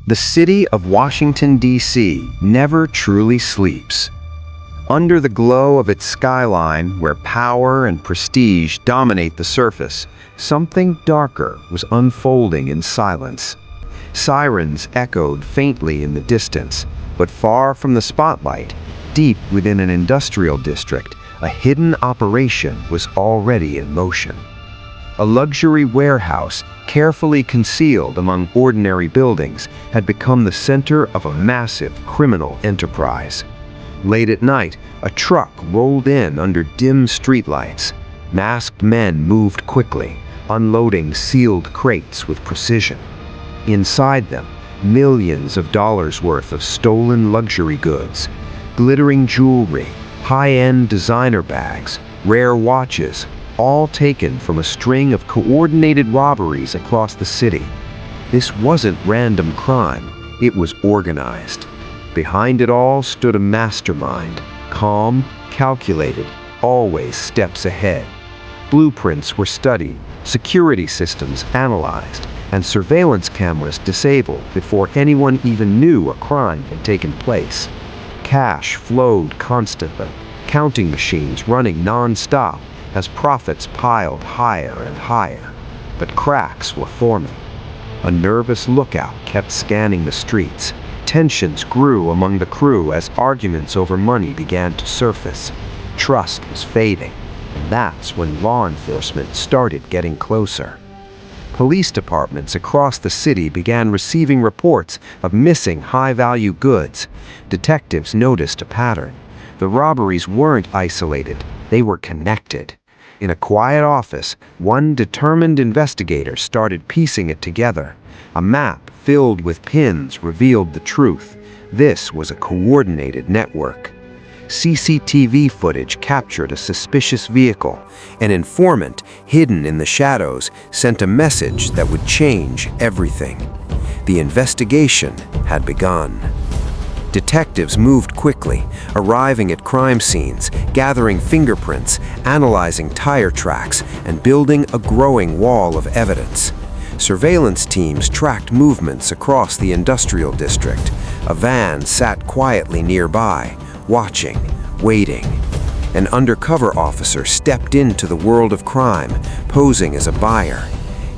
The city of Washington, D.C. never truly sleeps. Under the glow of its skyline, where power and prestige dominate the surface, something darker was unfolding in silence. Sirens echoed faintly in the distance, but far from the spotlight, deep within an industrial district, a hidden operation was already in motion. A luxury warehouse, carefully concealed among ordinary buildings, had become the center of a massive criminal enterprise. Late at night, a truck rolled in under dim streetlights. Masked men moved quickly, unloading sealed crates with precision. Inside them, millions of dollars worth of stolen luxury goods, glittering jewelry, high-end designer bags, rare watches, all taken from a string of coordinated robberies across the city. This wasn't random crime, it was organized. Behind it all stood a mastermind, calm, calculated, always steps ahead. Blueprints were studied, security systems analyzed, and surveillance cameras disabled before anyone even knew a crime had taken place. Cash flowed constantly, counting machines running non-stop as profits piled higher and higher. But cracks were forming. A nervous lookout kept scanning the streets. Tensions grew among the crew as arguments over money began to surface. Trust was fading, and that's when law enforcement started getting closer. Police departments across the city began receiving reports of missing high-value goods. Detectives noticed a pattern. The robberies weren't isolated, they were connected. In a quiet office, one determined investigator started piecing it together. A map filled with pins revealed the truth. This was a coordinated network. CCTV footage captured a suspicious vehicle. An informant, hidden in the shadows, sent a message that would change everything. The investigation had begun. Detectives moved quickly, arriving at crime scenes, gathering fingerprints, analyzing tire tracks, and building a growing wall of evidence. Surveillance teams tracked movements across the industrial district. A van sat quietly nearby, watching, waiting. An undercover officer stepped into the world of crime, posing as a buyer.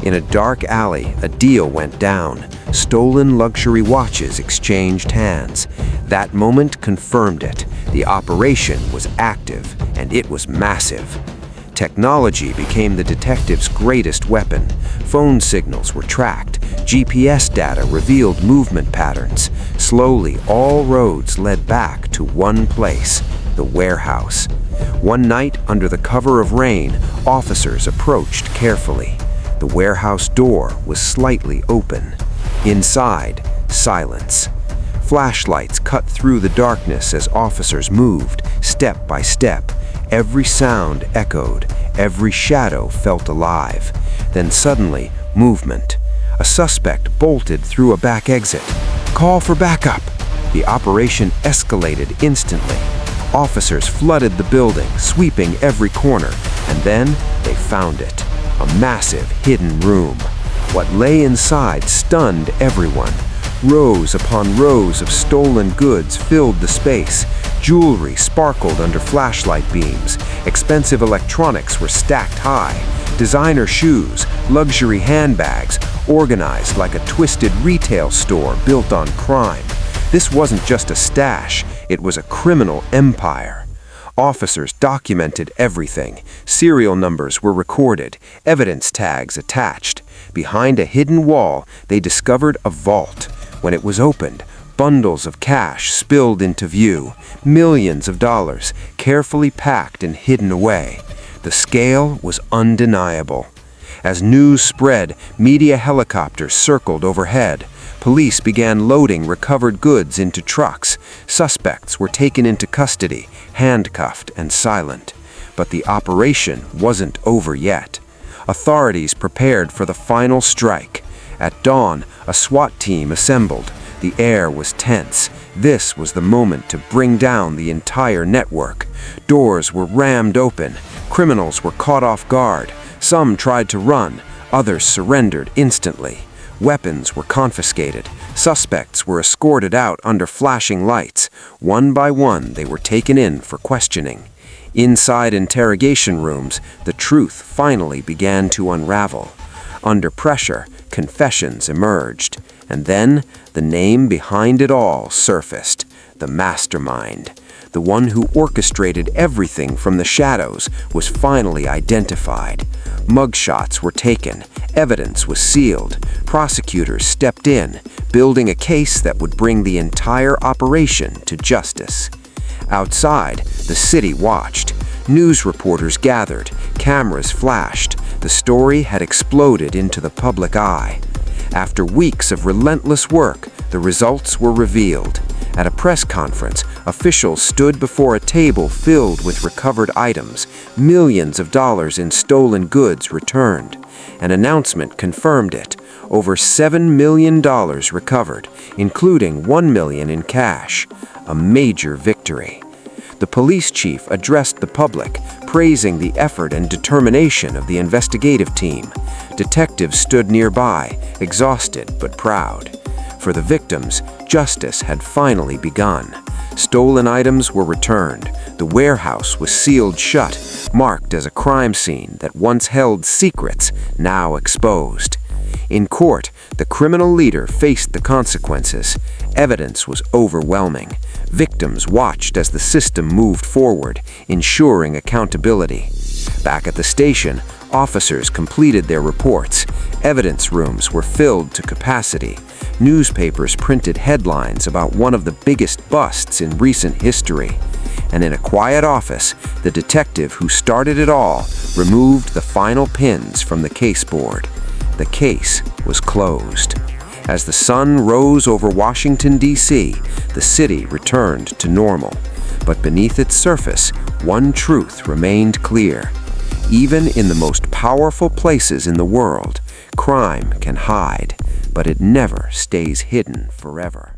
In a dark alley, a deal went down. Stolen luxury watches exchanged hands. That moment confirmed it. The operation was active, and it was massive. Technology became the detective's greatest weapon. Phone signals were tracked. GPS data revealed movement patterns. Slowly, all roads led back to one place, the warehouse. One night, under the cover of rain, officers approached carefully. The warehouse door was slightly open. Inside, silence. Flashlights cut through the darkness as officers moved, step by step. Every sound echoed, every shadow felt alive. Then suddenly, movement. A suspect bolted through a back exit. Call for backup. The operation escalated instantly. Officers flooded the building, sweeping every corner, and then they found it. A massive hidden room. What lay inside stunned everyone. Rows upon rows of stolen goods filled the space. Jewelry sparkled under flashlight beams. Expensive electronics were stacked high. Designer shoes, luxury handbags, organized like a twisted retail store built on crime. This wasn't just a stash, it was a criminal empire. Officers documented everything. Serial numbers were recorded, evidence tags attached. Behind a hidden wall, they discovered a vault. When it was opened, bundles of cash spilled into view, millions of dollars, carefully packed and hidden away. The scale was undeniable. As news spread, media helicopters circled overhead. Police began loading recovered goods into trucks. Suspects were taken into custody, handcuffed and silent. But the operation wasn't over yet. Authorities prepared for the final strike. At dawn, a SWAT team assembled. The air was tense. This was the moment to bring down the entire network. Doors were rammed open. Criminals were caught off guard. Some tried to run. Others surrendered instantly. Weapons were confiscated. Suspects were escorted out under flashing lights. One by one, they were taken in for questioning. Inside interrogation rooms, the truth finally began to unravel. Under pressure, confessions emerged. And then, the name behind it all surfaced: the mastermind. The one who orchestrated everything from the shadows was finally identified. Mugshots were taken, evidence was sealed, prosecutors stepped in, building a case that would bring the entire operation to justice. Outside, the city watched. News reporters gathered, cameras flashed. The story had exploded into the public eye. After weeks of relentless work, the results were revealed. At a press conference, officials stood before a table filled with recovered items, millions of dollars in stolen goods returned. An announcement confirmed it: over $7 million recovered, including $1 million in cash. A major victory. The police chief addressed the public, praising the effort and determination of the investigative team. Detectives stood nearby, exhausted but proud. For the victims, justice had finally begun. Stolen items were returned. The warehouse was sealed shut, marked as a crime scene that once held secrets, now exposed. In court, the criminal leader faced the consequences. Evidence was overwhelming. Victims watched as the system moved forward, ensuring accountability. Back at the station, officers completed their reports. Evidence rooms were filled to capacity. Newspapers printed headlines about one of the biggest busts in recent history. And in a quiet office, the detective who started it all removed the final pins from the caseboard. The case was closed. As the sun rose over Washington, D.C., the city returned to normal. But beneath its surface, one truth remained clear. Even in the most powerful places in the world, crime can hide, but it never stays hidden forever.